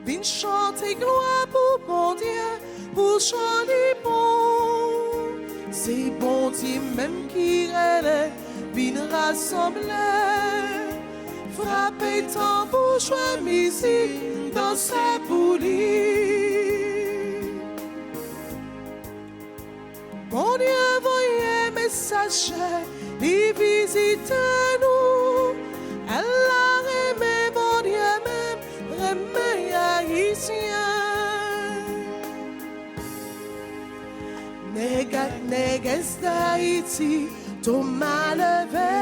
Vin chanter gloire pour bon Dieu, pour chanter bon. C'est bon Dieu même qui relève, vin rassembler. Frapper tambour, jouer musique, danser pour lui. Bon Dieu, voyez messager, lui visite nous. Elle a aimé, bon Dieu même, remet haïtien. Négas d'Haïti, Thomas levé.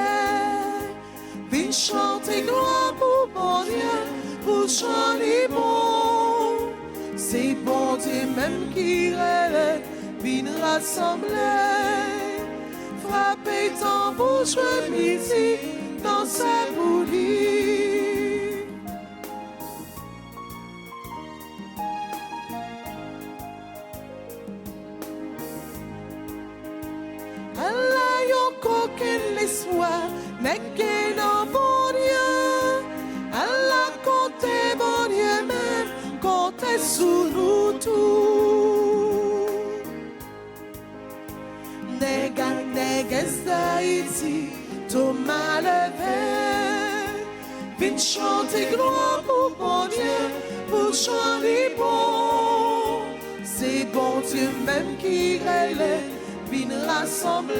Vin chanter gloire pour bon Dieu, pour chanter bon. C'est bon Dieu même qui relève, vin rassembler. Frapper tambour, jouer musique, danser pour lui. Elle a eu aucun espoir, n'est qu'un homme bon Dieu. Elle a compté bon Dieu même, compté sous nous tous. Négas d'Haïti, Thomas levé. Vin chanter gloire pour bon Dieu, pour chanter bon. C'est bon Dieu même qui relève, vin rassembler.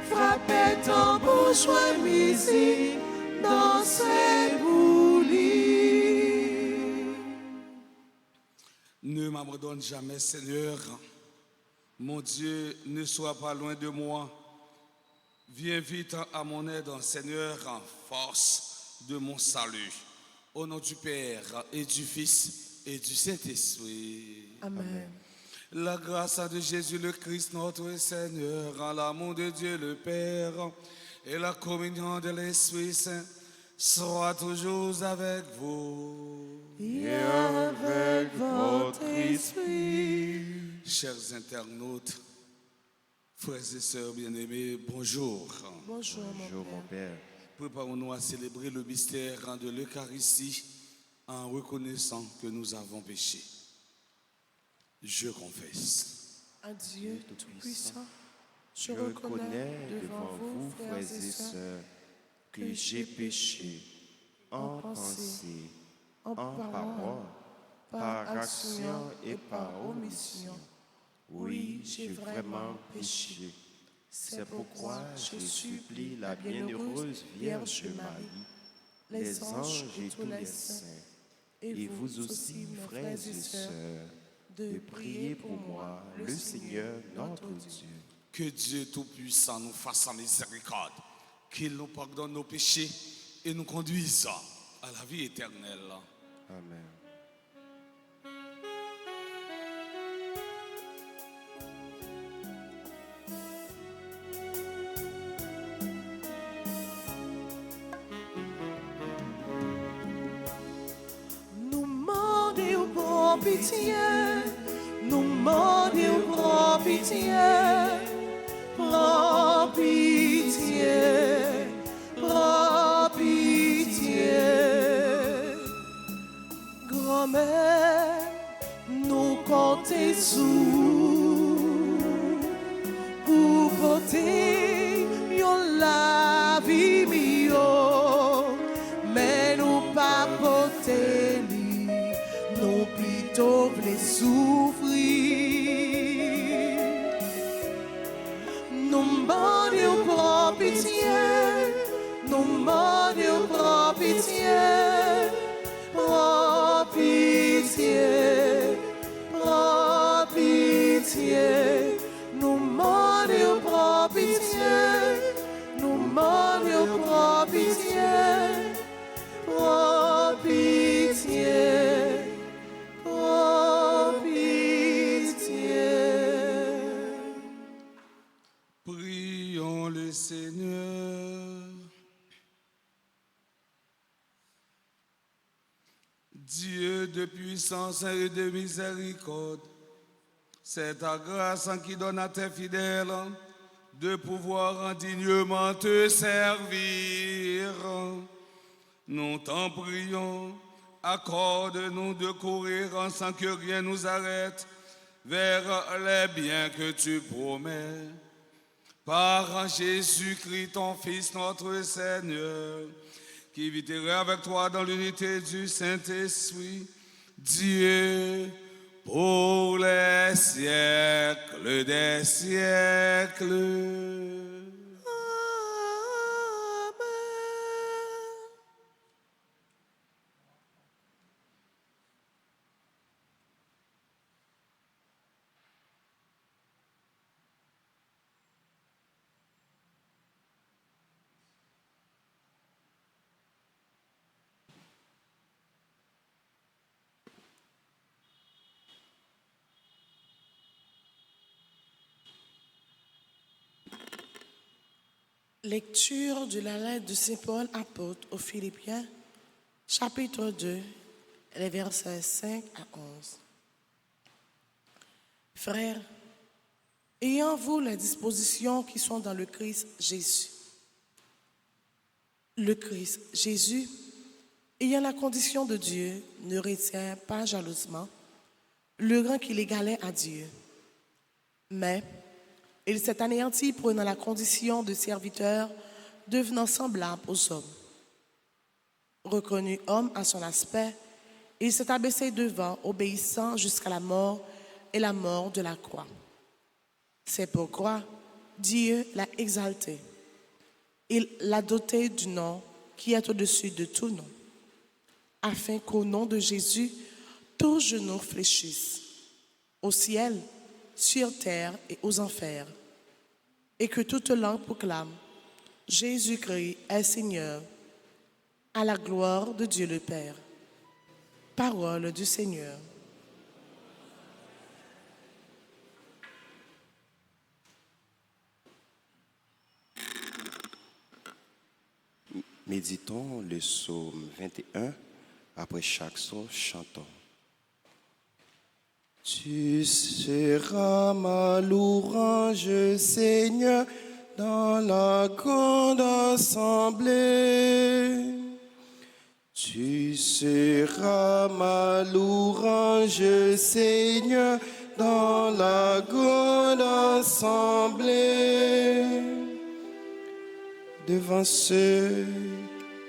Frapper tambour, jouer musique, danser pour lui. Ne m'abandonne jamais, Seigneur. Mon Dieu, ne sois pas loin de moi. Viens vite à mon aide, Seigneur, en force de mon salut. Au nom du Père et du Fils et du Saint-Esprit. Amen. La grâce de Jésus le Christ, notre Seigneur, en l'amour de Dieu le Père et la communion de l'Esprit Saint soit toujours avec vous. Et avec votre esprit. Chers internautes, frères et sœurs bien-aimés, bonjour. Bonjour, mon Père. Préparons-nous à célébrer le mystère de l'Eucharistie en reconnaissant que nous avons péché. Je confesse. À Dieu Tout-Puissant, je reconnais devant vous, frères et sœurs, que j'ai péché en pensée, en parole, par action et par omission. Oui, j'ai vraiment péché. C'est pourquoi je supplie la bienheureuse Vierge Marie, les anges et tous les saints, et vous aussi, frères et sœurs, de prier pour moi, le Seigneur notre Dieu. Que Dieu Tout-Puissant nous fasse en miséricorde, qu'il nous pardonne nos péchés et nous conduise à la vie éternelle. Amen. Nous demandons pour pitié, nous demandons pour pitié, pour pitié, pour pitié. Grand-mère, nous comptons sous pour porter la vie mieux, mais nous pas porter lui, nous plutôt les souffrir. Nous demandons pour pitié, nous demandons pour pitié, pour pitié, pour pitié. Nous demandons pour pitié, nous demandons pour pitié, pour pitié, pour pitié. Prions le Seigneur. Dieu de puissance et de miséricorde, c'est ta grâce qui donne à tes fidèles de pouvoir indignement te servir. Nous t'en prions accorde-nous de courir sans que rien nous arrête vers les biens que tu promets. Par Jésus-Christ, ton Fils, notre Seigneur, qui vivra avec toi dans l'unité du Saint-Esprit, Dieu, pour les siècles des siècles. Lecture de la lettre de Saint Paul apôtre aux Philippiens, chapitre 2, les versets 5 à 11. Frères, ayant vous les dispositions qui sont dans le Christ Jésus. Le Christ Jésus, ayant la condition de Dieu, ne retient pas jalousement le rang qu'il égalait à Dieu. Mais il s'est anéanti prenant la condition de serviteur, devenant semblable aux hommes. Reconnu homme à son aspect, il s'est abaissé devant, obéissant jusqu'à la mort et la mort de la croix. C'est pourquoi Dieu l'a exalté. Il l'a doté du nom qui est au-dessus de tout nom, afin qu'au nom de Jésus, tous genoux fléchissent, au ciel, sur terre et aux enfers, et que toute langue proclame Jésus-Christ est Seigneur, à la gloire de Dieu le Père. Parole du Seigneur. Méditons le psaume 21, après chaque psaume, chantons. Tu seras ma louange, Seigneur, dans la grande assemblée. Tu seras ma louange, Seigneur, dans la grande assemblée. Devant ceux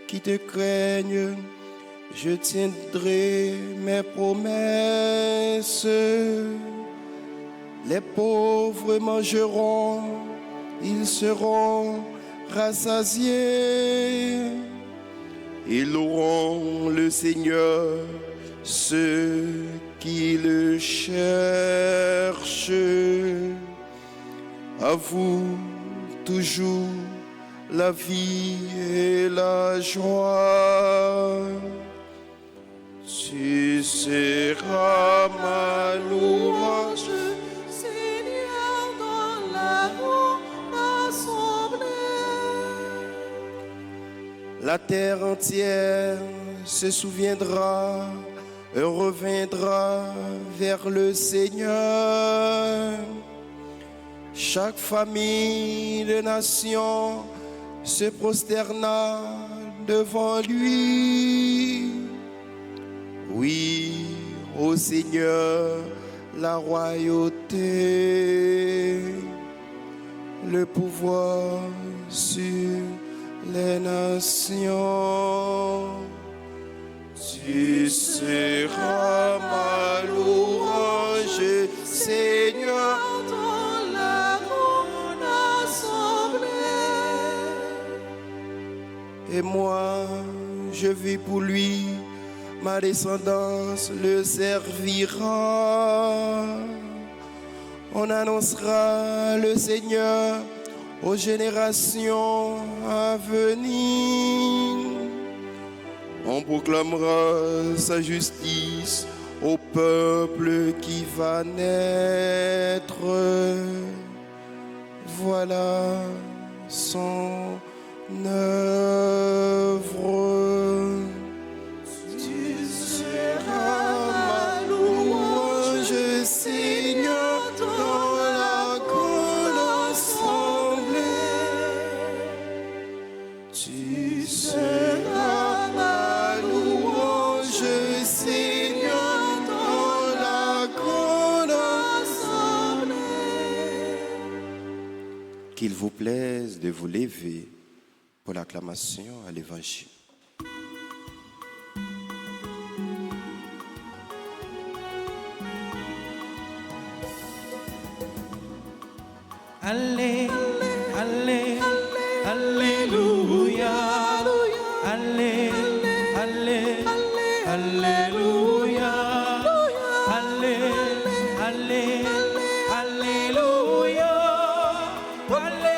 qui te craignent, je tiendrai mes promesses. Les pauvres mangeront, ils seront rassasiés. Ils loueront le Seigneur, ceux qui le cherchent. À vous toujours la vie et la joie. Tu seras ma louange, Seigneur, dans la grande assemblée. La terre entière se souviendra et reviendra vers le Seigneur. Chaque famille de nation se prosterna devant lui. Oui, ô Seigneur, la royauté, le pouvoir sur les nations. Tu seras ma louange, Seigneur, Dans la grande assemblée. et moi, je vis pour lui. Ma descendance le servira. On annoncera le Seigneur aux générations à venir. On proclamera sa justice au peuple qui va naître. Voilà son œuvre. Ma louange, Seigneur, dans la grande assemblée. Tu seras ma louange, qu'il vous plaise de vous lever pour l'acclamation à l'Évangile. Allé, allé, alléluia. Allé, allé, alléluia. Allé, allé, alléluia. Allé,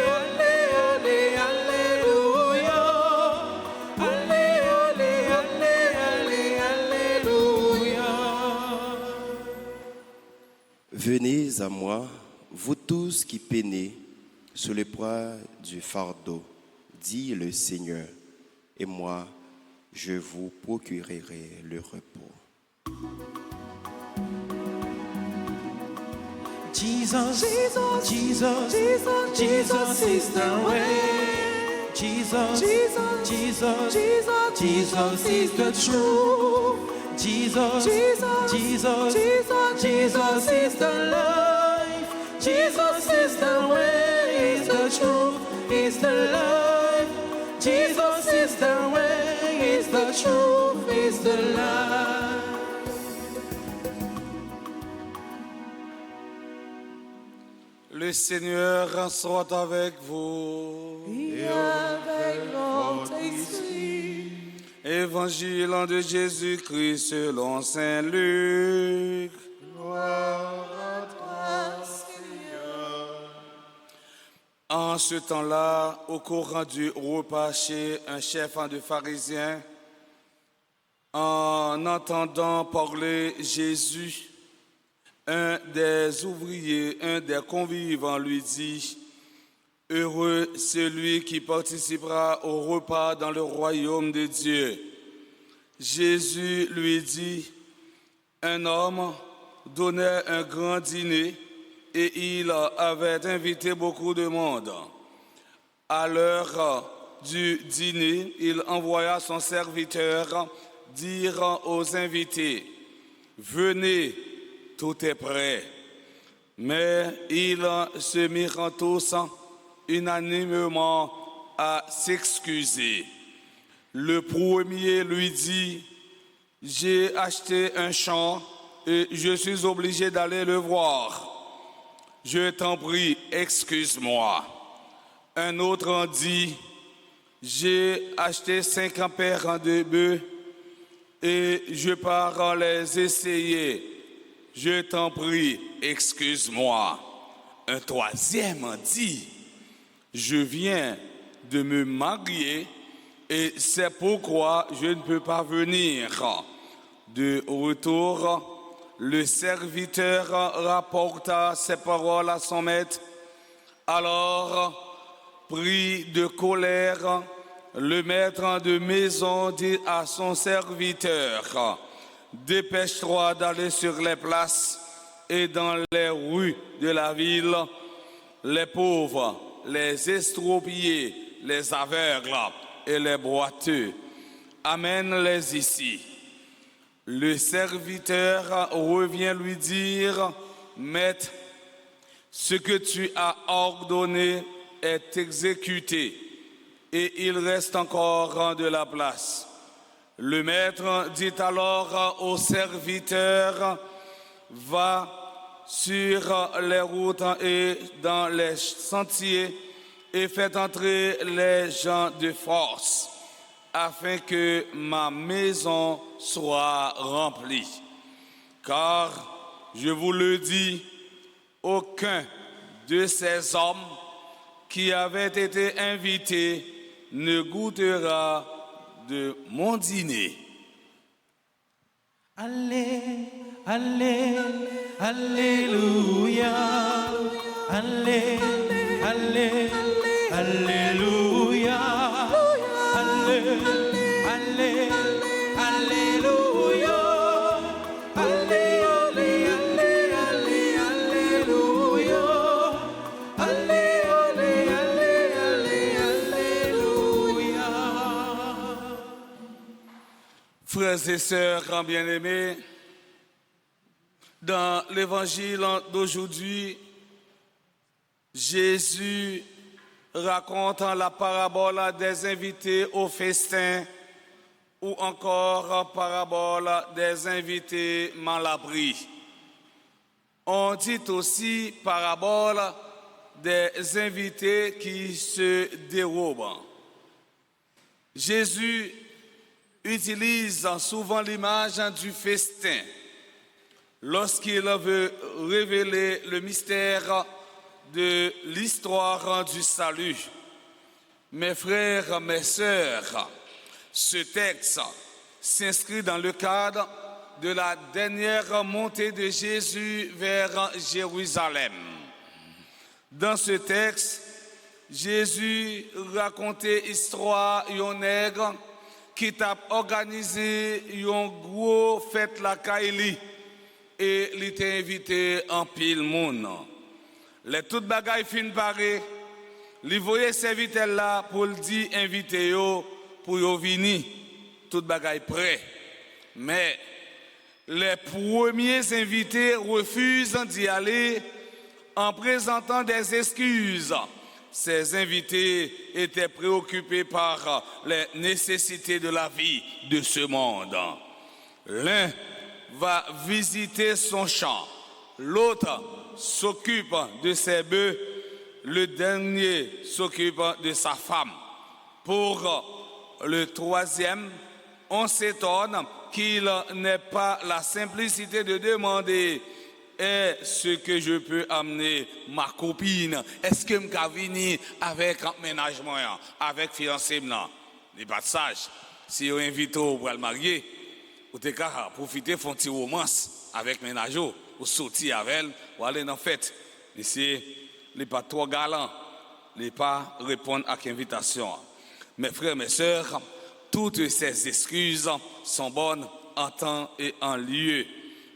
allé, allé, alléluia. Allé, allé, alléluia. Venez à moi, vous tous qui peinez sous le poids du fardeau, dit le Seigneur, et moi, je vous procurerai le repos. Jesus, Jesus, Jesus, Jesus, Jesus is the way. Jesus, Jesus, Jesus, Jesus, Jesus is the truth. Jesus, Jesus, Jesus, Jesus, Jesus is the life. Jesus is the way, is the truth, is the life. Jesus is the way, is the truth, is the life. Le Seigneur soit avec vous. Et avec votre esprit. Évangile de Jésus-Christ selon Saint Luc. En ce temps-là, au courant du repas chez un chef de pharisiens, en entendant parler Jésus, un des ouvriers, un des convives lui dit, « Heureux celui qui participera au repas dans le royaume de Dieu. » Jésus lui dit, « Un homme donnait un grand dîner et il avait invité beaucoup de monde. À l'heure du dîner, il envoya son serviteur dire aux invités, « Venez, tout est prêt. » Mais ils se mirent tous unanimement à s'excuser. Le premier lui dit, « J'ai acheté un champ et je suis obligé d'aller le voir. Je t'en prie, excuse-moi. » Un autre en dit, « J'ai acheté 5 paires de bœufs et je pars les essayer. Je t'en prie, excuse-moi. » Un troisième en dit, « Je viens de me marier et c'est pourquoi je ne peux pas venir. » De retour, le serviteur rapporta ces paroles à son maître. Alors, pris de colère, le maître de maison dit à son serviteur, « Dépêche-toi d'aller sur les places et dans les rues de la ville, les pauvres, les estropiés, les aveugles et les boiteux. Amène-les ici. » Le serviteur revient lui dire, « Maître, ce que tu as ordonné est exécuté et il reste encore de la place. » Le maître dit alors au serviteur, « Va sur les routes et dans les sentiers et fais entrer les gens de force, afin que ma maison soit remplie. Car, je vous le dis, aucun de ces hommes qui avaient été invités ne goûtera de mon dîner. » Allé, allé, alléluia. Allé, allé, alléluia. Allé, allé, alléluia. Allé, allé, allé, allé, alléluia. Allé, allé, allé, allé, alléluia. Frères et sœurs bien-aimés, dans l'évangile d'aujourd'hui, Jésus raconte la parabole des invités au festin ou encore parabole des invités mal abris. On dit aussi parabole des invités qui se dérobent. Jésus utilise souvent l'image du festin lorsqu'il veut révéler le mystère de l'histoire du salut. Mes frères, mes sœurs, ce texte s'inscrit dans le cadre de la dernière montée de Jésus vers Jérusalem. Dans ce texte, Jésus racontait l'histoire d'un nègre qui t'a organisé une grosse fête la Kaili et il t'a invité en pile monde. Les toutes bagailles fin paré, il voyait serviteur là pour le dire invité yo pour yo venir, toutes bagailles prêt. Mais les premiers invités refusent d'y aller en présentant des excuses. Ces invités étaient préoccupés par les nécessités de la vie de ce monde. L'un va visiter son champ, l'autre s'occupe de ses bœufs, le dernier s'occupe de sa femme. Pour le troisième, on s'étonne qu'il n'ait pas la simplicité de demander « Est-ce que je peux amener ma copine? Est-ce que je peux venir avec emménagement, avec fiancé? » Il n'est pas de sage. Si vous invitez pour le marier, vous pouvez profiter de faire une petite romance avec ménageur, ou sortir avec elle, ou aller dans la fête. Ici, il n'est pas trop galant, il n'est pas répondre à l'invitation. Mes frères, mes sœurs, toutes ces excuses sont bonnes en temps et en lieu.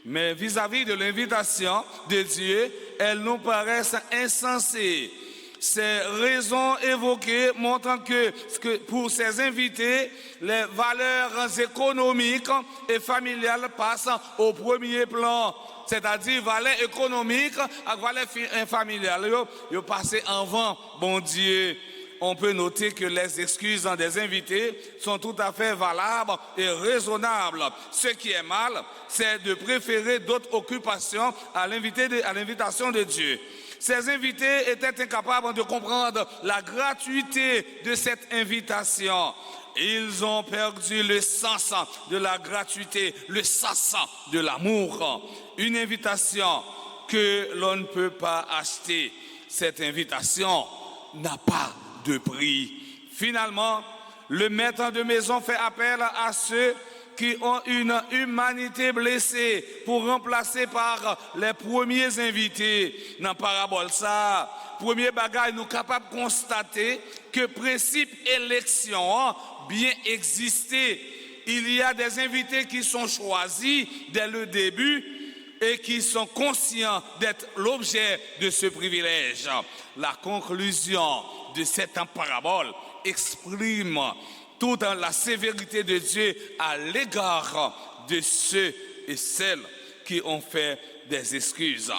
Mais vis-à-vis de l'invitation de Dieu, elles nous paraissent insensées. Ces raisons évoquées montrent que pour ces invités, les valeurs économiques et familiales passent au premier plan. C'est-à-dire valeurs économiques et valeurs familiales. Ils passent avant, bon Dieu. On peut noter que les excuses des invités sont tout à fait valables et raisonnables. Ce qui est mal, c'est de préférer d'autres occupations à l'invitation de Dieu. Ces invités étaient incapables de comprendre la gratuité de cette invitation. Ils ont perdu le sens de la gratuité, le sens de l'amour. Une invitation que l'on ne peut pas acheter. Cette invitation n'a pas de prix. Finalement, le maître de maison fait appel à ceux qui ont une humanité blessée pour remplacer par les premiers invités. Dans la parabole, ça, premier bagage, nous sommes capables de constater que principe élection bien existé. Il y a des invités qui sont choisis dès le début et qui sont conscients d'être l'objet de ce privilège. La conclusion de cette parabole exprime toute la sévérité de Dieu à l'égard de ceux et celles qui ont fait des excuses.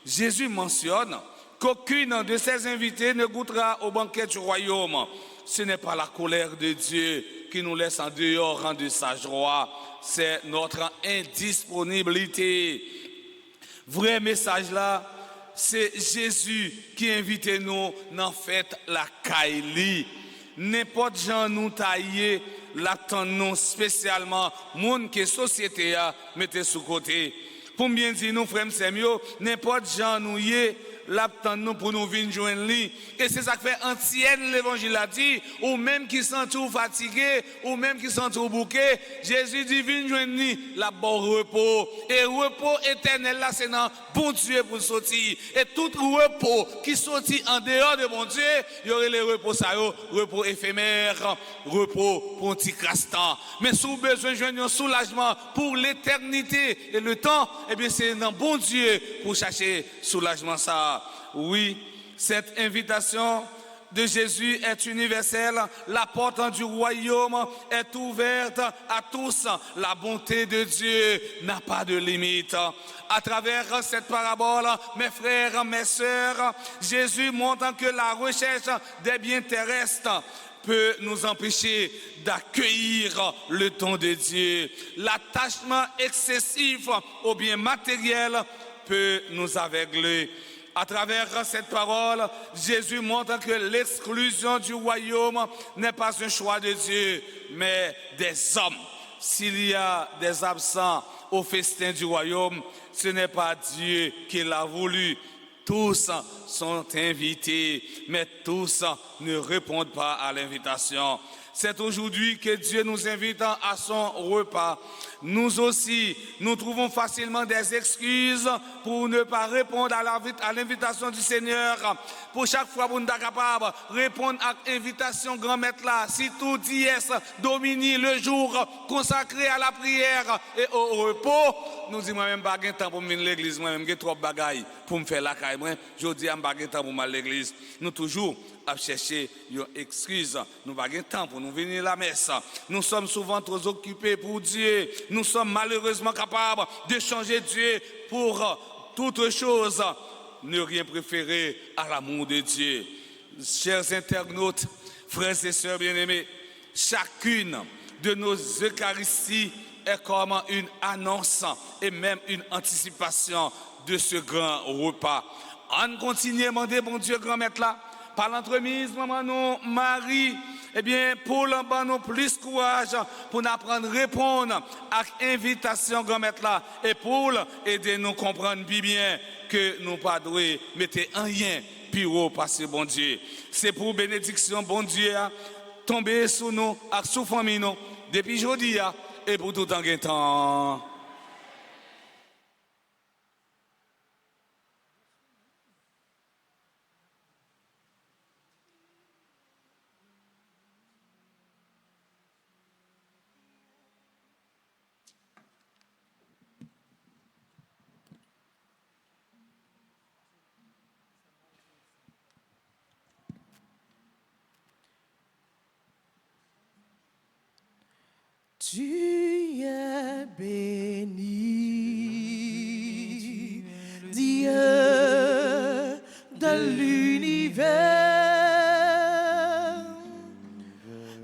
Jésus mentionne qu'aucune de ces invités ne goûtera au banquet du royaume. Ce n'est pas la colère de Dieu qui nous laisse en dehors de sa joie, c'est notre indisponibilité. Vrai message là, c'est Jésus qui invite nous dans fête la Kaili. N'importe gens nous tailler, l'attendons spécialement, monde que société a mettez sous côté. Pour bien dire nous frères c'est mieux, n'importe gens nous y l'attendons pour nous venir joindre lui. Et c'est ça que fait ancienne l'évangile a dit, ou même qui sont tout fatigués, ou même qui sont tout bouqués, Jésus dit venir joindre lui, la bon repos. Et repos éternel là c'est dans bon Dieu pour sortir. Et tout repos qui sortit en dehors de bon Dieu, il y aurait les repos ça, repos éphémère, repos pour un petit castan. Mais si vous avez besoin de joindre un soulagement pour l'éternité et le temps, eh bien c'est dans bon Dieu pour chercher soulagement ça. Oui, cette invitation de Jésus est universelle. La porte du royaume est ouverte à tous. La bonté de Dieu n'a pas de limite. À travers cette parabole, mes frères, mes sœurs, Jésus montre que la recherche des biens terrestres peut nous empêcher d'accueillir le don de Dieu. L'attachement excessif aux biens matériels peut nous aveugler. À travers cette parole, Jésus montre que l'exclusion du royaume n'est pas un choix de Dieu, mais des hommes. S'il y a des absents au festin du royaume, ce n'est pas Dieu qui l'a voulu. Tous sont invités, mais tous ne répondent pas à l'invitation. C'est aujourd'hui que Dieu nous invite à son repas. Nous aussi, nous trouvons facilement des excuses pour ne pas répondre à l'invitation du Seigneur. Pour chaque fois, vous n'êtes capable de répondre à l'invitation grand-maître là. Si tout dies domini le jour consacré à la prière et au repos, nous disons moi-même pas de temps pour venir à l'église, moi-même j'ai trop de bagailles pour me faire la caille. Je dis à pas de temps pour aller à l'église. Nous toujours à chercher une excuse. Nous n'avons pas de temps pour nous venir à la messe. Nous sommes souvent trop occupés pour Dieu. Nous sommes malheureusement capables de changer Dieu pour toute chose. Ne rien préférer à l'amour de Dieu. Chers internautes, frères et sœurs bien-aimés, chacune de nos Eucharisties est comme une annonce et même une anticipation de ce grand repas. On continue à demander, bon Dieu, grand-maître là, par l'entremise, maman, nous, Marie, eh bien, pour nous plus courage pour nous apprendre à répondre à l'invitation grand-maître là et pour aider nous comprendre bien que nous pas doués mettre en rien pire parce que bon Dieu. C'est pour bénédiction, bon Dieu, tomber sur nous, et sur famille nous, depuis aujourd'hui et pour tout en temps. Tu es béni, Dieu de l'univers,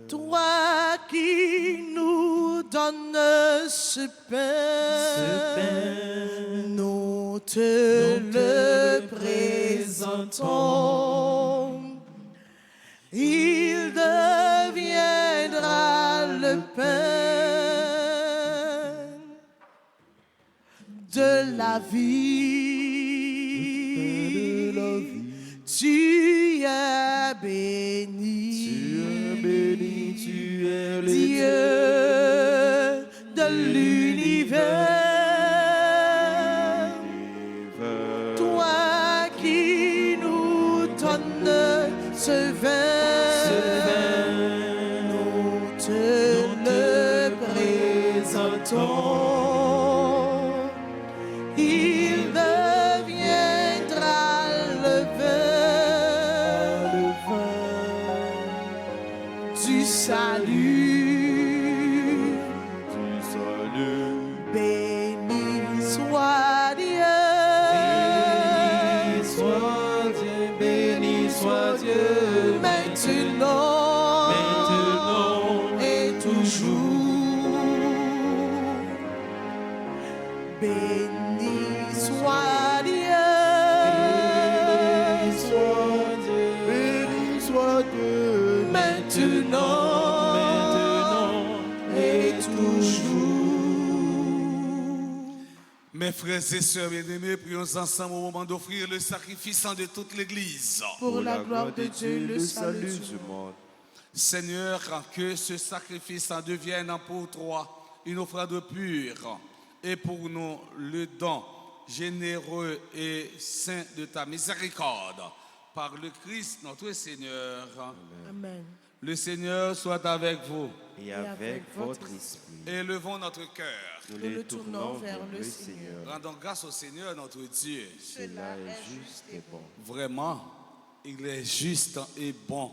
toi qui nous donnes ce pain, nous te le présentons. Il deviendra le pain de la vie. Tu es béni, tu es Dieu de l'univers. Toi qui nous donnes ce vin, nous te le présentons. Il deviendra le vin du salut. Béni soit Dieu. Béni soit Dieu. Maintenant et toujours. Béni soit Dieu. Béni soit Dieu. Maintenant et toujours. Mes frères et sœurs bien-aimés, prions ensemble au moment d'offrir le sacrifice de toute l'Église. Pour la gloire de Dieu, le salut du monde. Seigneur, que ce sacrifice devienne pour toi une offrande pure et pour nous le don généreux et saint de ta miséricorde. Par le Christ notre Seigneur. Amen. Le Seigneur soit avec vous. Et avec votre esprit. Élevons notre cœur. Nous les tournons vers le Seigneur. Rendons grâce au Seigneur notre Dieu. Cela est juste et bon. Vraiment, il est juste et bon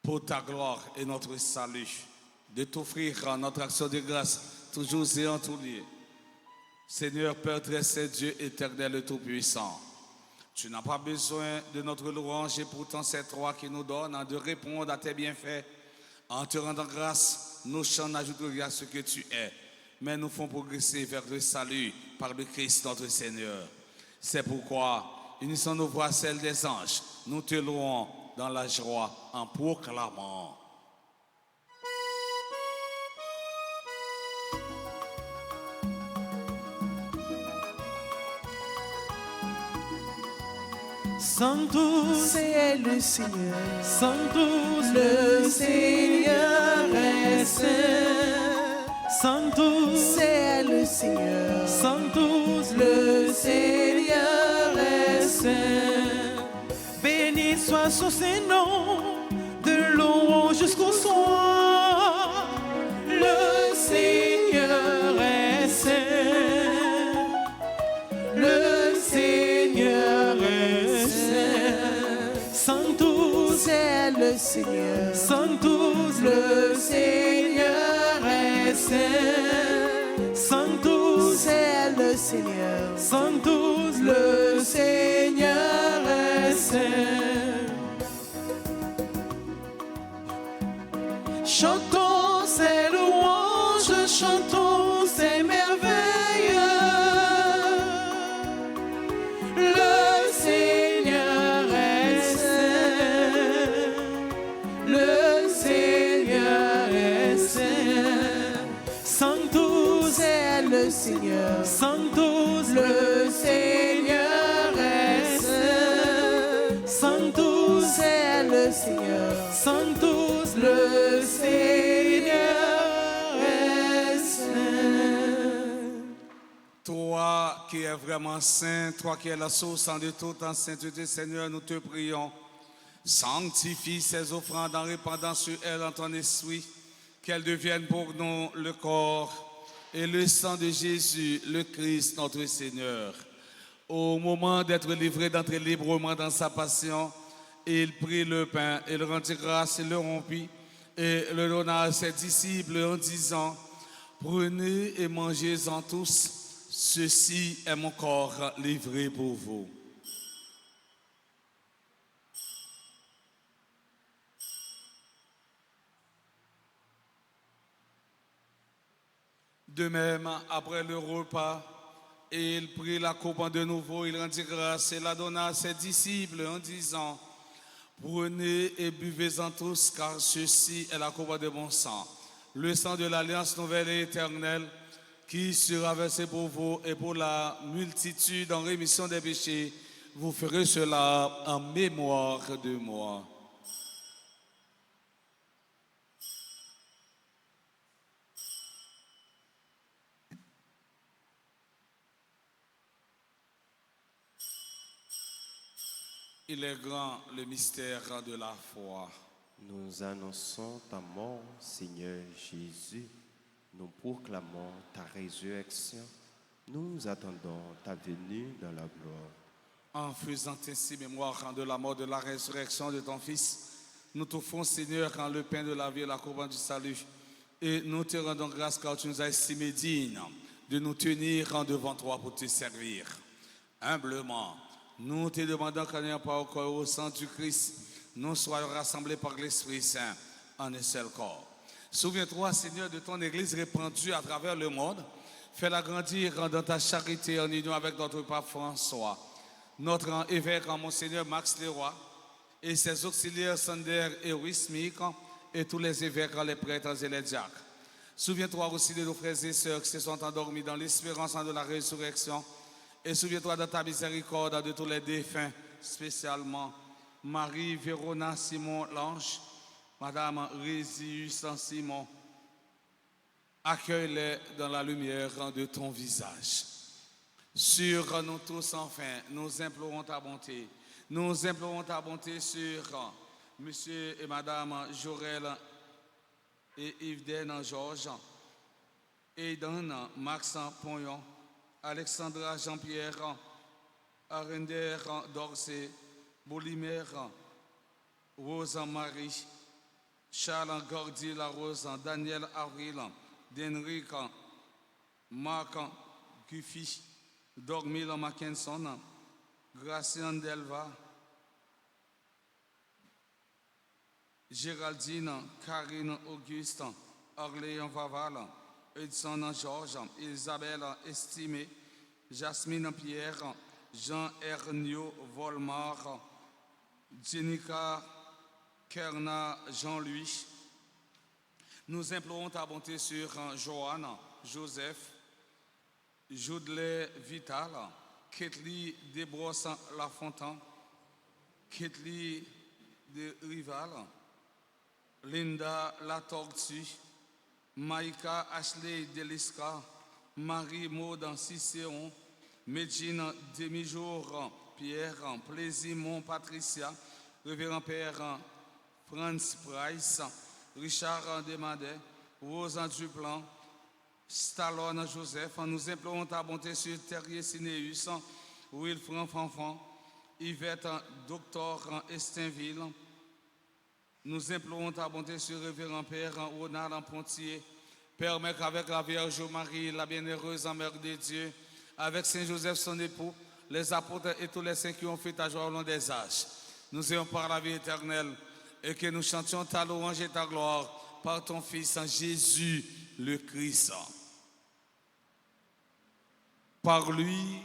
pour ta gloire et notre salut, de t'offrir notre action de grâce, toujours et en tout lieu. Seigneur Père très saint, Dieu éternel et tout-puissant, tu n'as pas besoin de notre louange et pourtant c'est toi qui nous donnes de répondre à tes bienfaits. En te rendant grâce, nos chants n'ajoutent rien à ce que tu es, mais nous font progresser vers le salut par le Christ notre Seigneur. C'est pourquoi, unissant nos voix à celles des anges, nous te louons dans la joie en proclamant. Sanctus, C'est le Seigneur. Sanctus, Le Seigneur est saint. Sanctus, C'est le Seigneur. Sanctus, Le Seigneur est saint. béni soit son Saint-Nom, de louange jusqu'au soir. Le Seigneur est saint. Le Seigneur est saint. Sanctus, C'est le Seigneur. Sanctus, Le Seigneur est saint. Sanctus, C'est le Seigneur. Sanctus, Le Seigneur est saint. Chantons ses louanges, chantons ses merveilles. Le Seigneur est saint. Le Seigneur est saint. Sanctus, C'est le Seigneur. Sanctus, Le Seigneur est saint. Sanctus, C'est le Seigneur. Sanctus, Le Seigneur est saint. Toi qui es vraiment saint, toi qui es la source de toute en sainteté, Seigneur, nous te prions. Sanctifie ces offrandes en répandant sur elles en ton esprit, qu'elles deviennent pour nous le corps et le sang de Jésus, le Christ, notre Seigneur. Au moment d'être livré, d'entrer librement dans sa passion, il prit le pain, il rendit grâce, il le rompit et le donna à ses disciples en disant: prenez et mangez-en tous, ceci est mon corps livré pour vous. De même, après le repas, il prit la coupe de nouveau, il rendit grâce et la donna à ses disciples en disant: prenez et buvez-en tous, car ceci est la coupe de mon sang, le sang de l'alliance nouvelle et éternelle, qui sera versé pour vous et pour la multitude en rémission des péchés. Vous ferez cela en mémoire de moi. Il est grand le mystère de la foi. Nous annonçons ta mort, Seigneur Jésus. Nous proclamons ta résurrection. Nous attendons ta venue dans la gloire. En faisant ainsi mémoire de la mort, de la résurrection de ton Fils, nous t'offrons, Seigneur, quand le pain de la vie et la couronne du salut. Et nous te rendons grâce car tu nous as estimés dignes de nous tenir devant toi pour te servir. Humblement, nous te demandons qu'en n'ayant pas au corps au sang du Christ, nous soyons rassemblés par l'Esprit Saint en un seul corps. Souviens-toi, Seigneur, de ton Église répandue à travers le monde. Fais-la grandir dans ta charité en union avec notre pape François, notre évêque, Monseigneur Max Leroy, et ses auxiliaires Sander et Wismik, et tous les évêques, les prêtres et les diacres. Souviens-toi aussi de nos frères et sœurs qui se sont endormis dans l'espérance de la résurrection. Et souviens-toi de ta miséricorde de tous les défunts, spécialement Marie Vérona Simon Lange, Madame Résius Simon. Accueille-les dans la lumière de ton visage. Sur nous tous, enfin, nous implorons ta bonté. Nous implorons ta bonté sur Monsieur et Madame Jorel et Yves Georges, Aidan Max Pognon, Alexandra Jean-Pierre, Arender Dorsey, Bolimère, Rosa Marie, Charles Gordy La Rose, Daniel Avril, Denric, Marc Guffy, Dormil Mackinson, Gracien Delva, Géraldine, Karine Auguste, Orléans Vaval, Edson Georges, Isabelle Estimé, Jasmine Pierre, Jean Ernio Volmar, Jenica Kerna Jean-Louis. Nous implorons ta bonté sur Joanne, Joseph, Joudley Vital, Ketli Desbrosses Lafontaine, Ketli de Rival, Linda Latortue, Maïka Ashley Deliska, Marie Maud Cicéron, Medjine Demi-Jour Pierre, Plaisimont Patricia, Révérend Père Franz Price, Richard Desmadet, Rosa Duplan, Stallone Joseph. Nous implorons ta bonté sur Terrier Cinéus, Wilfran Fanfan, Yvette Docteur Estinville. Nous implorons ta bonté sur Révérend Père Ronald Pontier. Permets qu'avec la Vierge Marie, la bienheureuse Mère de Dieu, avec Saint Joseph son époux, les apôtres et tous les saints qui ont fait ta joie au long des âges, nous ayons par la vie éternelle et que nous chantions ta louange et ta gloire par ton Fils Jésus le Christ. Par lui,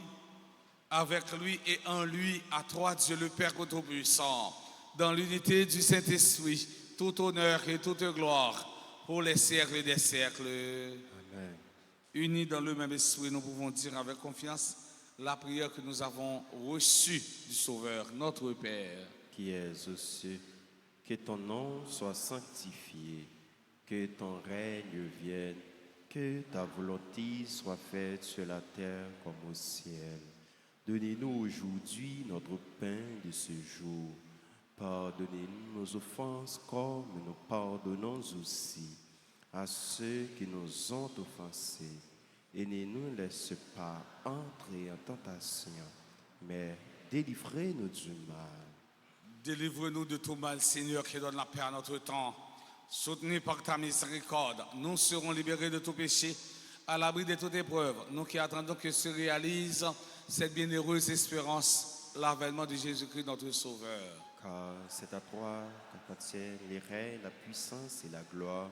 avec lui et en lui, à toi Dieu le Père Tout-Puissant, dans l'unité du Saint-Esprit, tout honneur et toute gloire pour les siècles des siècles. Amen. Unis dans le même esprit, nous pouvons dire avec confiance la prière que nous avons reçue du Sauveur, notre Père. Qui es aux cieux, que ton nom soit sanctifié, que ton règne vienne, que ta volonté soit faite sur la terre comme au ciel. Donnez-nous aujourd'hui notre pain de ce jour. Pardonnez-nous nos offenses comme nous pardonnons aussi à ceux qui nous ont offensés. Et ne nous laisse pas entrer en tentation, mais délivrez-nous du mal. Délivre-nous de tout mal, Seigneur, qui donne la paix à notre temps. Soutenus par ta miséricorde, nous serons libérés de tout péché, à l'abri de toute épreuve. Nous qui attendons que se réalise cette bienheureuse espérance, l'avènement de Jésus-Christ, notre Sauveur. Car c'est à toi qu'appartiennent les règnes, la puissance et la gloire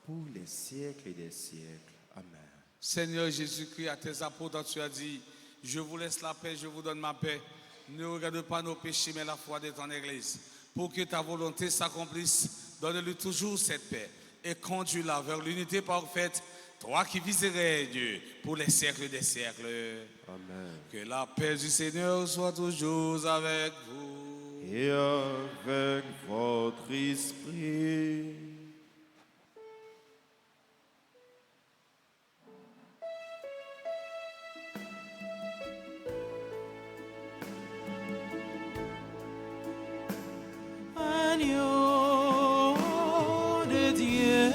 pour les siècles et des siècles. Amen. Seigneur Jésus-Christ, à tes apôtres, tu as dit, je vous laisse la paix, je vous donne ma paix. Ne regarde pas nos péchés, mais la foi de ton Église. Pour que ta volonté s'accomplisse, donne-lui toujours cette paix et conduis-la vers l'unité parfaite, toi qui vis et règnes pour les siècles des siècles. Amen. Que la paix du Seigneur soit toujours avec vous. Et avec votre esprit. Agneau de Dieu,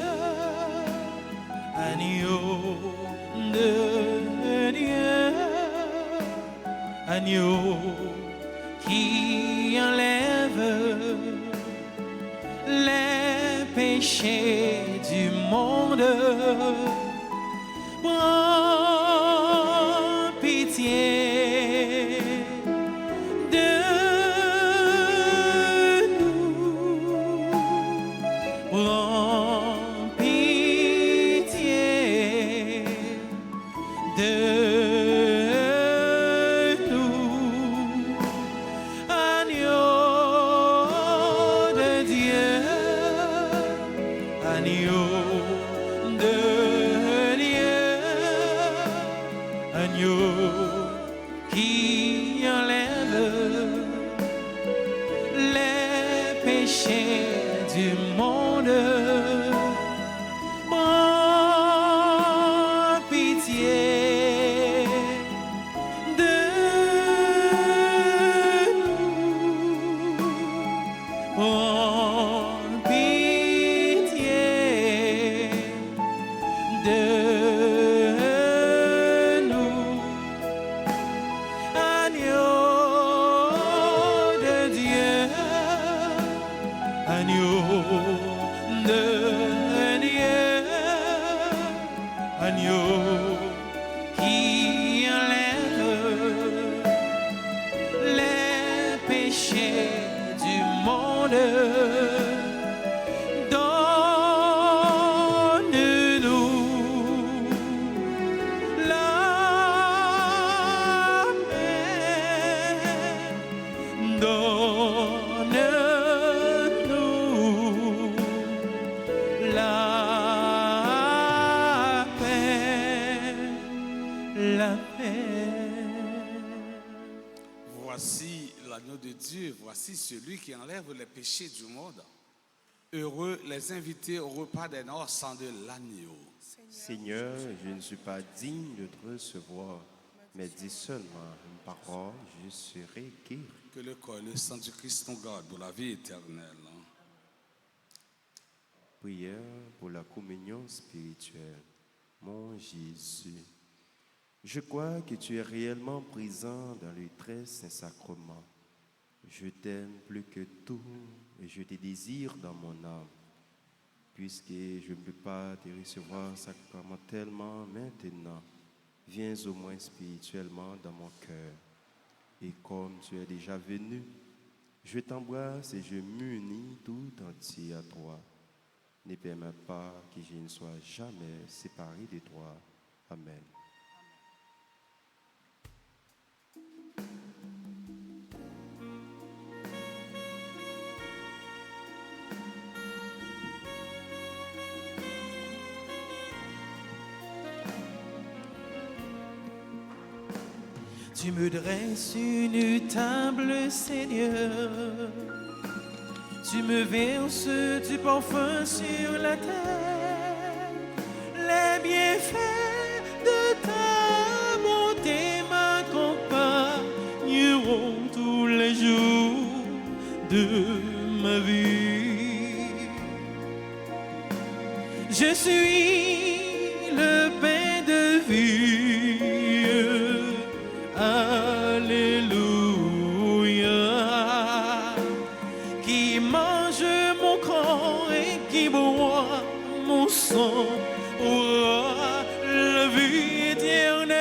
agneau de Dieu, agneau qui enlève les péchés du monde. Prends pitié de nous. Prends pitié de nous. Agneau de Dieu, agneau de Dieu, agneau qui enlève les péchés du monde. Prends pitié la paix. Voici l'agneau de Dieu, voici celui qui enlève les péchés du monde. Heureux les invités au repas des noces sang de l'agneau. Seigneur, je ne suis pas digne de te recevoir, mais dis seulement une parole, je serai guéri. Que le corps et le sang du Christ nous gardent pour la vie éternelle. Prière pour la communion spirituelle. Mon Jésus, je crois que tu es réellement présent dans le très saint sacrement. Je t'aime plus que tout et je te désire dans mon âme. Puisque je ne peux pas te recevoir sacramentellement maintenant, viens au moins spirituellement dans mon cœur. Et comme tu es déjà venu, je t'embrasse et je m'unis tout entier à toi. Ne permets pas que je ne sois jamais séparé de toi. Amen. Tu me dresses une table, Seigneur. Tu me verses du parfum sur la terre. Les bienfaits de ta bonté m'accompagneront tous les jours de ma vie. Je suis le pain de vie. Alléluia. Qui mange mon corps et qui boit mon sang aura la vie éternelle.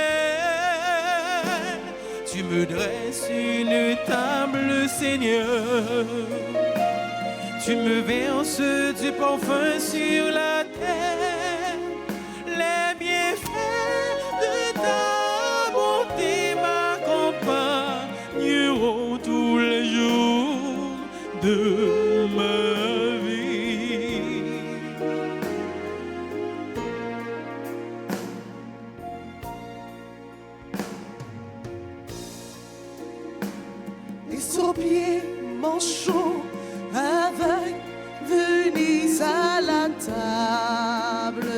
Tu me dresses une table, Seigneur. Tu me verses du parfum sur la terre. Les bienfaits de ta bonté m'accompagneront tous les jours de ma vie. Et sur pied manchot avec Venise à la table.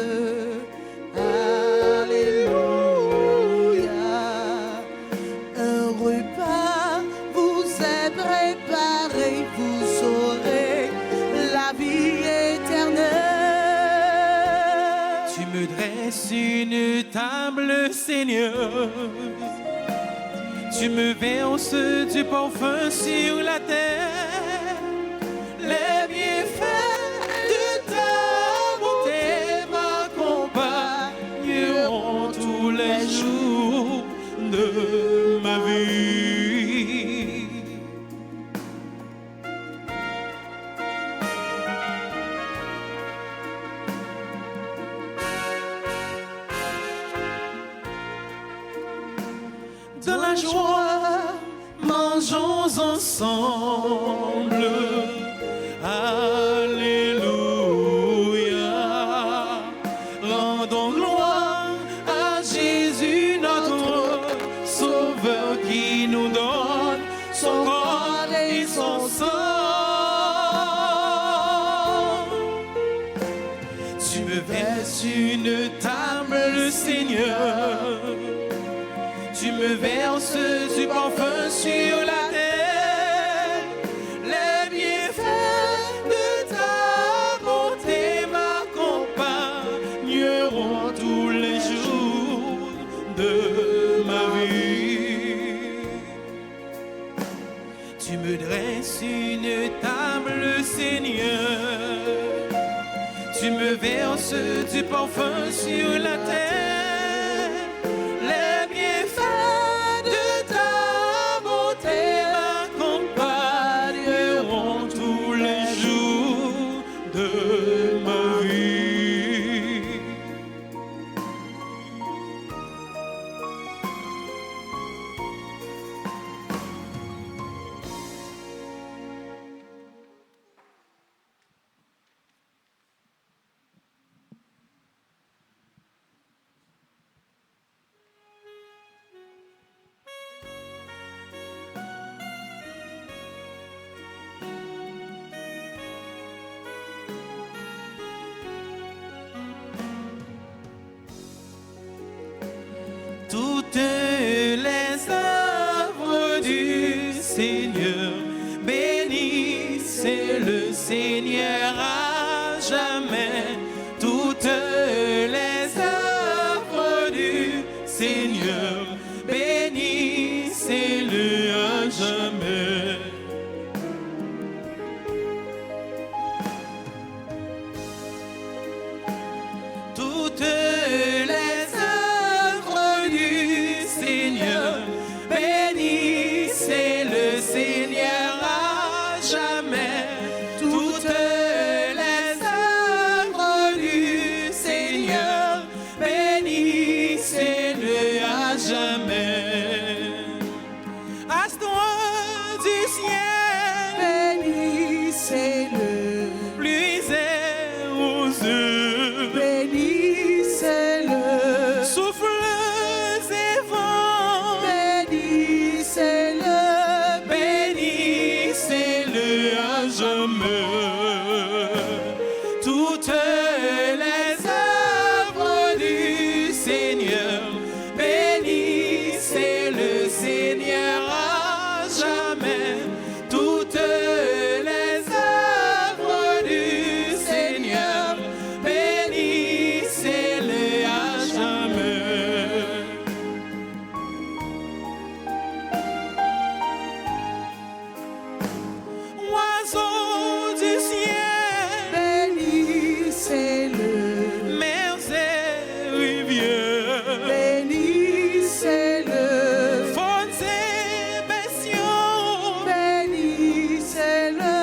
Alléluia. Un repas vous est préparé, vous aurez la vie éternelle. Tu me dresses une table, Seigneur. Tu me verses du parfum sur la terre. Les bienfaits de ta bonté m'accompagneront tous les jours de ma vie. Dans la joie, mangeons ensemble. Alléluia. Rendons gloire à Jésus, notre Sauveur, qui nous donne son corps et son sang. Tu me verses une table, Seigneur. Tu me verses du parfum sur la terre. Les bienfaits de ta bonté m'accompagneront tous les jours de ma vie. Tu me dresses une table, Seigneur. Tu me verses du parfum sur la terre. Seigneur, bénissez-le à jamais. Toutes les œuvres du Seigneur, bénissez le Seigneur à jamais. Toutes les œuvres du Seigneur, bénissez-le à jamais. Astre du ciel, Bénissez-le, pluisez aux yeux, bénissez-le, souffles et vents, bénissez-le, bénissez-le à jamais. Toutes les œuvres du Seigneur, bénissez le Seigneur à jamais. Toutes les œuvres du Seigneur, bénissez-le à jamais. Oiseaux du ciel, bénissez-le, mers et rivières, bénissez-le, faunes et bestiaux, bénissez-le,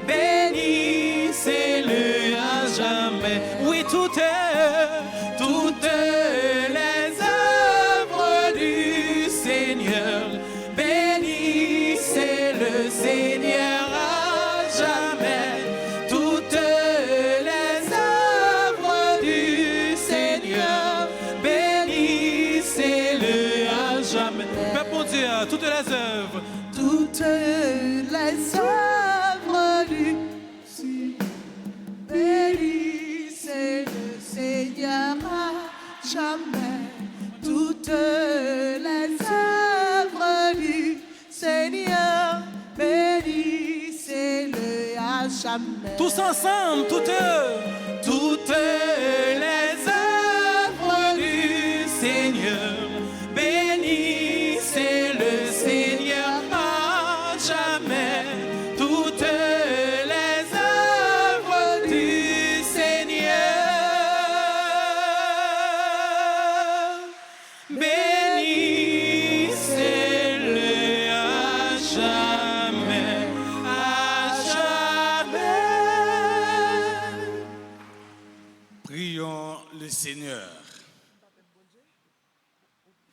bénissez-le à jamais. Oui, toutes les œuvres du Seigneur, bénissez le Seigneur à jamais. Toutes les œuvres du Seigneur, bénissez-le à jamais. Père mon Dieu, toutes les œuvres. toutes les œuvres du Seigneur, bénissez le Seigneur à jamais. Toutes les œuvres du Seigneur, bénissez-le à jamais. Tous ensemble, toutes les œuvres du Seigneur, bénissez le Seigneur à jamais. Toutes les œuvres du Seigneur, bénissez-le à jamais, à jamais. Prions le Seigneur.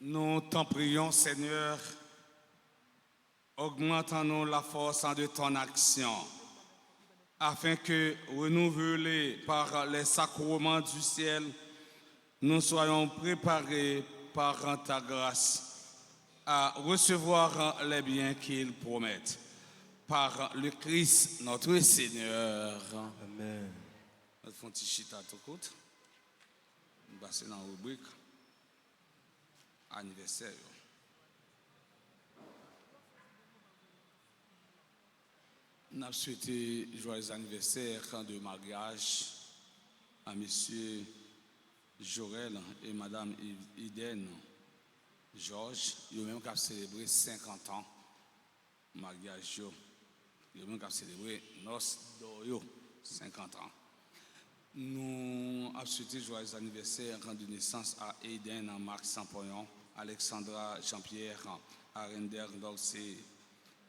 Nous t'en prions, Seigneur, augmente en nous la force de ton action, afin que, renouvelés par les sacrements du ciel, nous soyons préparés par ta grâce à recevoir les biens qu'il promettent. Par le Christ, notre Seigneur. Amen. Nous faisons un petit chita tout court. Nous passons dans la rubrique anniversaire. Nous avons souhaité joyeux anniversaire de mariage à monsieur Jorel et madame Iden Georges. Ils ont même célébré 50 ans mariage. Ils ont même célébré noces d'Oyo 50 ans. Nous avons souhaité joyeux anniversaire de naissance à Eden, Marc Sampoyon, Alexandra Jean-Pierre, Arender Dorsey,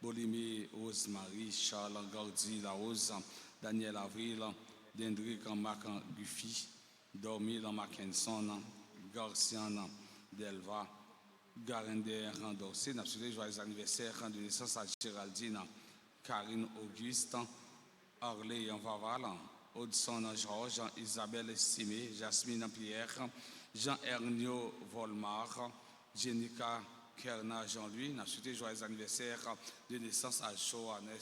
Bolimé Rosemary, Charles Gaudi Larose, Daniel Avril, Dendrick Marc Buffy, Dormil Mackinson, Garcian Delva, Garender Dorsey. Nous avons souhaité joyeux anniversaire de naissance à Géraldine, Karine Auguste, Orlé Vaval, Audson Georges, Isabelle Estimé, Jasmine Pierre, Jean-Ernio Volmar, Jenica Kerna Jean-Louis. Nous avons souhaité joyeux anniversaire de naissance à Johannes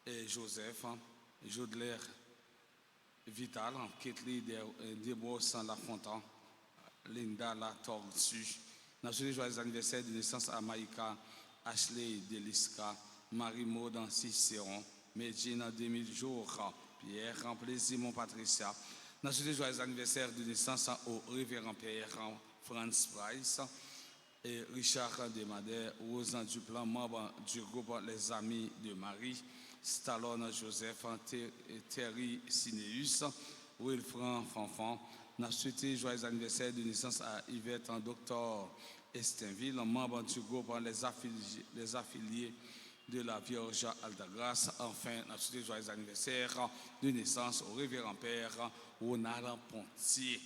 et Joseph, Jodler Vital, Ketli Debos Lafontaine, Linda La Tortue. Nous avons souhaité joyeux anniversaire de naissance à Maïka Ashley Deliska, Marie-Maud Cicéron, Medina 2000 jours, Pierre Plaisir Mon Patricia. Nous avons souhaité joyeux anniversaire de naissance au révérend Pierre Franz Price, et Richard Desmadère, Rosan Duplan, membre du groupe Les Amis de Marie, Stallone Joseph, Thierry Sineus, Wilfran Fanfan. Nous avons souhaité joyeux anniversaire de naissance à Yvette en Docteur Estinville, membre du groupe Les Affiliés de la Vierge Altagrace. Enfin, nous avons souhaité joyeux anniversaire de naissance au révérend père Ronald Pontier.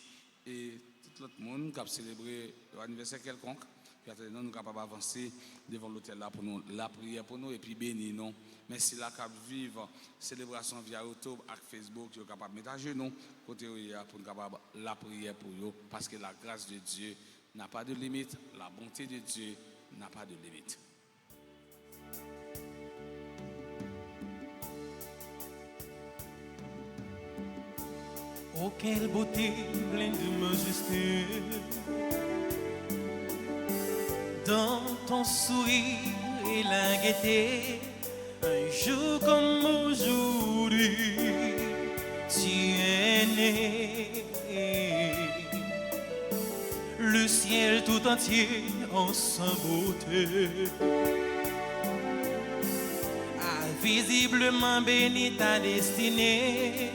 Et tout le monde qui a célébré l'anniversaire quelconque. Puis après, nous sommes capables d'avancer devant l'hôtel là pour nous, la prière pour nous et puis bénir nous. Merci la cap vivre célébration via YouTube et Facebook, vous êtes capable de mettre à genoux côté pour nous capable la prière pour vous parce que la grâce de Dieu n'a pas de limite, la bonté de Dieu n'a pas de limite. Oh, quelle beauté pleine de majesté dans ton sourire et la gaieté. Un jour comme aujourd'hui, tu es né. Le ciel tout entier en sa beauté a visiblement béni ta destinée.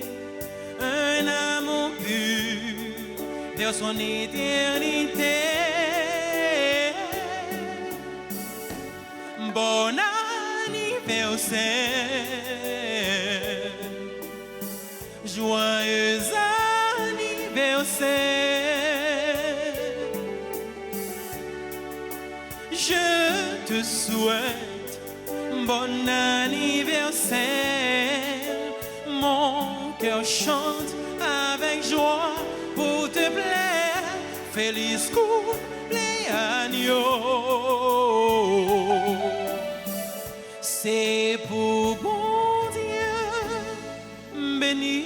Un amour pur vers son éternité. Bon anniversaire, joyeux anniversaire. Je te souhaite bon anniversaire. Mon cœur chante avec joie pour te plaire. Feliz cumpleaños. C'est pour bon Dieu béni.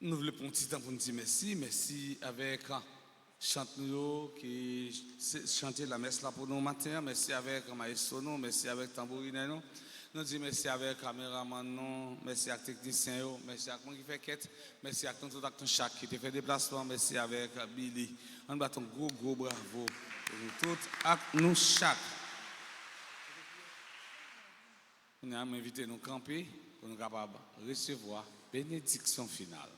Nous voulons prendre un petit temps pour nous dire merci. Merci avec Chante-nous qui chantait la messe là pour nous matin. Merci avec Maestro, merci avec Tambourine. Nous disons merci avec caméraman, merci avec technicien, merci avec moi qui fait quête, merci avec tout acteur chaque qui te fait déplacement, merci avec Billy. On bat un gros bravo pour nous tous, avec nous chaque. On a invité nous camper pour nous capables de recevoir bénédiction finale.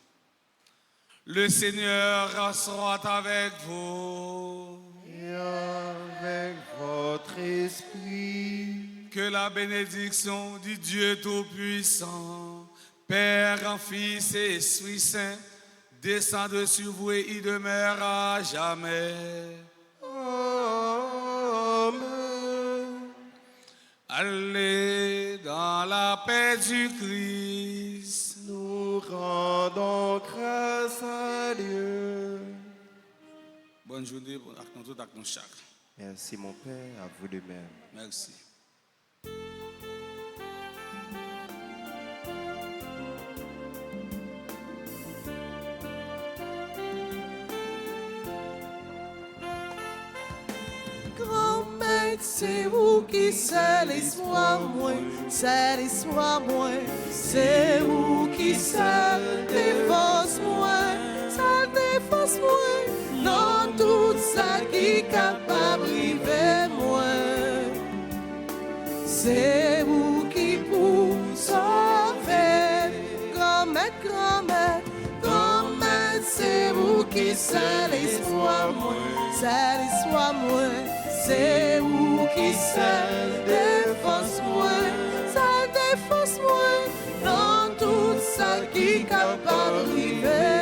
Le Seigneur sera avec vous. Et avec votre esprit. Que la bénédiction du Dieu Tout-Puissant, Père, Fils et Esprit Saint, descende sur vous et y demeure à jamais. Amen. Allez dans la paix du Christ. Nous rendons grâce à Dieu. Bonne journée pour nous tous, avec nous chaque. Merci mon Père, à vous de même. Merci. Grand-mère, c'est vous qui seul espoir moi, seul espoir moi, c'est vous qui seul défense moi, seul défense moi, dans tout ça qui capable river moi. C'est vous qui pour sauver, grand-mère, grand-mère, grand-mère, c'est vous qui seul espoir moi, seul espoir moi. C'est vous qui seul défense moi, dans tout ça qui capable de